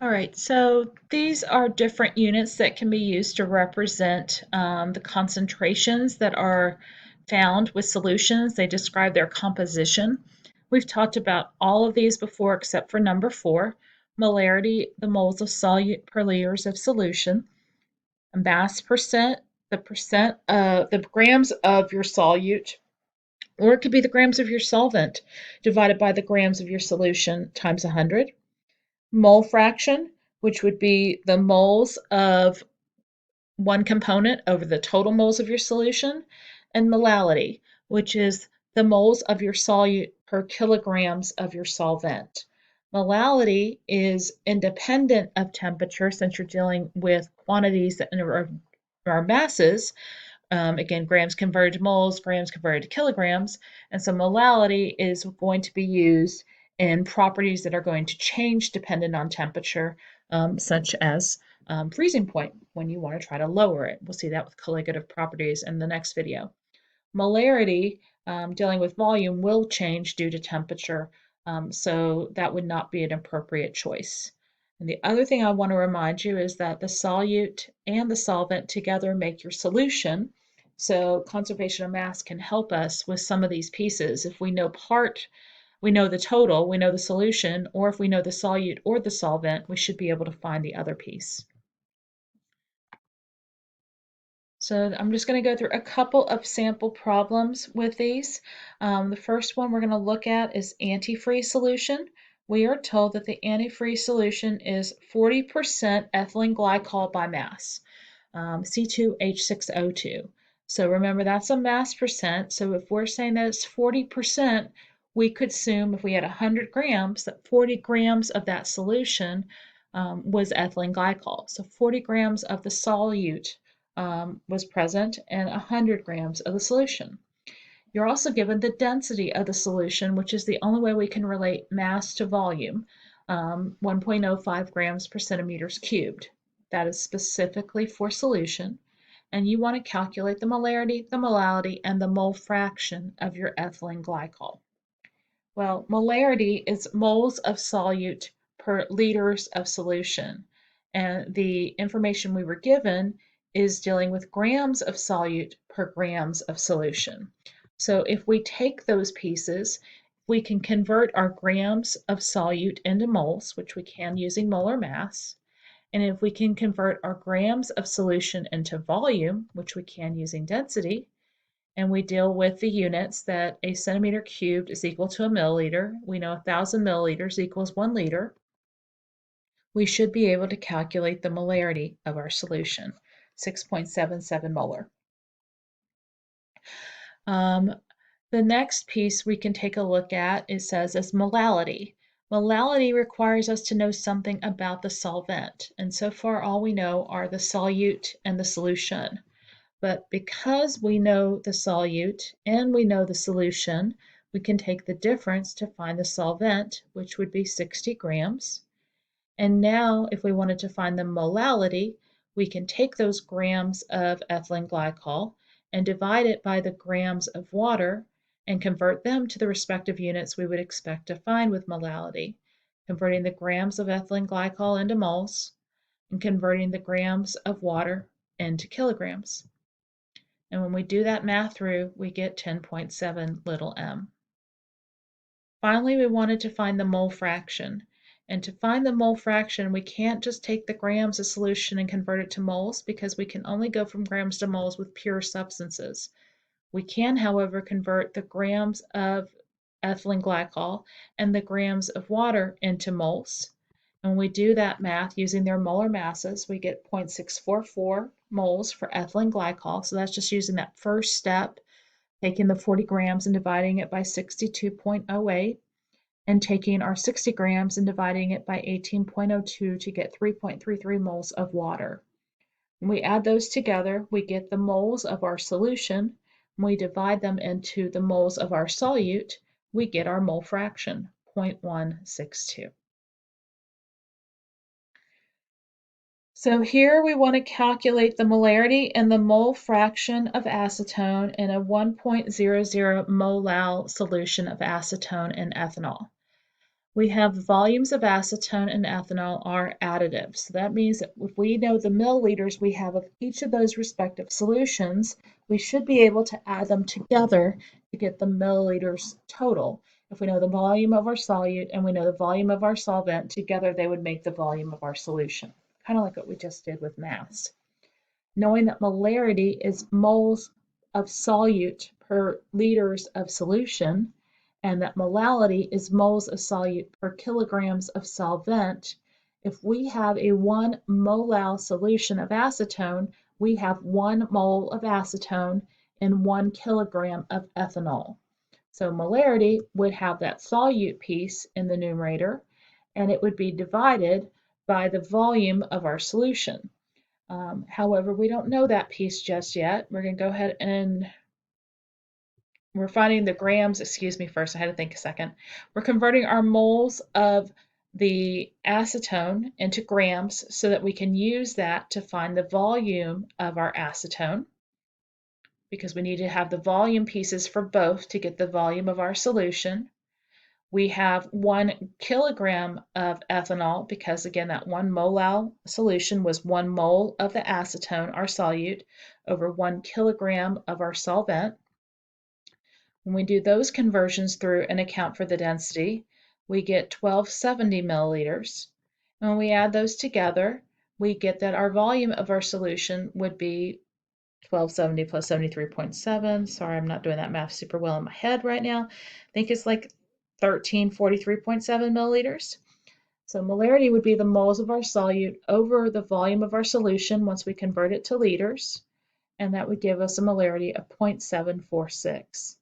All right, so these are different units that can be used to represent the concentrations that are found with solutions. They describe their composition. We've talked about all of these before except for number 4, molarity, the moles of solute per liters of solution, mass percent, the grams of your solute, or it could be the grams of your solvent divided by the grams of your solution times 100. Mole fraction, which would be the moles of one component over the total moles of your solution, and molality, which is the moles of your solute per kilograms of your solvent. Molality is independent of temperature since you're dealing with quantities that are masses. Again, grams converted to moles, grams converted to kilograms. And so molality is going to be used in properties that are going to change dependent on temperature, such as freezing point when you want to try to lower it. We'll see that with colligative properties in the next video. Molarity, dealing with volume, will change due to temperature, so that would not be an appropriate choice. And the other thing I want to remind you is that the solute and the solvent together make your solution. So conservation of mass can help us with some of these pieces. If we know we know the total, we know the solution, or if we know the solute or the solvent, we should be able to find the other piece. So I'm just going to go through a couple of sample problems with these. The first one we're going to look at is antifreeze solution. We are told that the antifreeze solution is 40% ethylene glycol by mass, C2H6O2. So remember that's a mass percent. So if we're saying that it's 40%, we could assume if we had 100 grams that 40 grams of that solution was ethylene glycol. So 40 grams of the solute was present and 100 grams of the solution. You're also given the density of the solution, which is the only way we can relate mass to volume, 1.05 grams per centimeters cubed. That is specifically for solution. And you want to calculate the molarity, the molality, and the mole fraction of your ethylene glycol. Well, molarity is moles of solute per liters of solution. And the information we were given is dealing with grams of solute per grams of solution. So if we take those pieces, we can convert our grams of solute into moles, which we can using molar mass. And if we can convert our grams of solution into volume, which we can using density, and we deal with the units that a centimeter cubed is equal to a milliliter. We know 1,000 milliliters equals 1 liter. We should be able to calculate the molarity of our solution, 6.77 molar. The next piece we can take a look at, it says, is molality. Molality requires us to know something about the solvent, and so far all we know are the solute and the solution. But because we know the solute and we know the solution, we can take the difference to find the solvent, which would be 60 grams. And now, if we wanted to find the molality, we can take those grams of ethylene glycol and divide it by the grams of water and convert them to the respective units we would expect to find with molality, converting the grams of ethylene glycol into moles and converting the grams of water into kilograms. And when we do that math through, we get 10.7 little m. Finally, we wanted to find the mole fraction. And to find the mole fraction, we can't just take the grams of solution and convert it to moles because we can only go from grams to moles with pure substances. We can, however, convert the grams of ethylene glycol and the grams of water into moles. And when we do that math using their molar masses, we get 0.644 moles for ethylene glycol. So that's just using that first step, taking the 40 grams and dividing it by 62.08, and taking our 60 grams and dividing it by 18.02 to get 3.33 moles of water. When we add those together, we get the moles of our solution. When we divide them into the moles of our solute, we get our mole fraction, 0.162. So here we want to calculate the molarity and the mole fraction of acetone in a 1.00 molal solution of acetone and ethanol. We have volumes of acetone and ethanol are additive. So that means that if we know the milliliters we have of each of those respective solutions, we should be able to add them together to get the milliliters total. If we know the volume of our solute and we know the volume of our solvent, together they would make the volume of our solution, kind of like what we just did with mass. Knowing that molarity is moles of solute per liters of solution, and that molality is moles of solute per kilograms of solvent, if we have a 1 molal solution of acetone, we have 1 mole of acetone in 1 kilogram of ethanol. So molarity would have that solute piece in the numerator, and it would be divided by the volume of our solution. However, we don't know that piece just yet. We're going to go ahead and we're finding the grams, excuse me first, I had to think a second. We're converting our moles of the acetone into grams so that we can use that to find the volume of our acetone, because we need to have the volume pieces for both to get the volume of our solution. We have 1 kilogram of ethanol because, again, that 1 molal solution was 1 mole of the acetone, our solute, over 1 kilogram of our solvent. When we do those conversions through and account for the density, we get 1270 milliliters. And when we add those together, we get that our volume of our solution would be 1270 plus 73.7. Sorry, I'm not doing that math super well in my head right now. I think it's like 1343.7 milliliters. So molarity would be the moles of our solute over the volume of our solution once we convert it to liters, and that would give us a molarity of 0.746.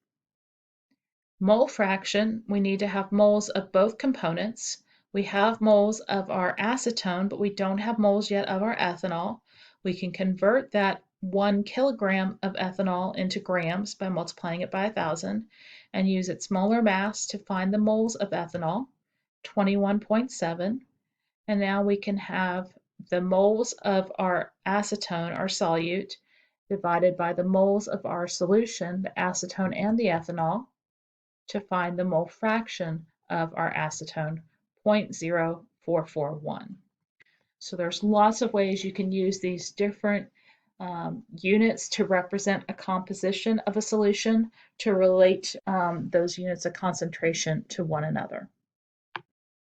Mole fraction, we need to have moles of both components. We have moles of our acetone, but we don't have moles yet of our ethanol. We can convert that 1 kilogram of ethanol into grams by multiplying it by 1,000 and use its molar mass to find the moles of ethanol, 21.7. And now we can have the moles of our acetone, our solute, divided by the moles of our solution, the acetone and the ethanol, to find the mole fraction of our acetone, 0.0441. So there's lots of ways you can use these different units to represent a composition of a solution to relate those units of concentration to one another.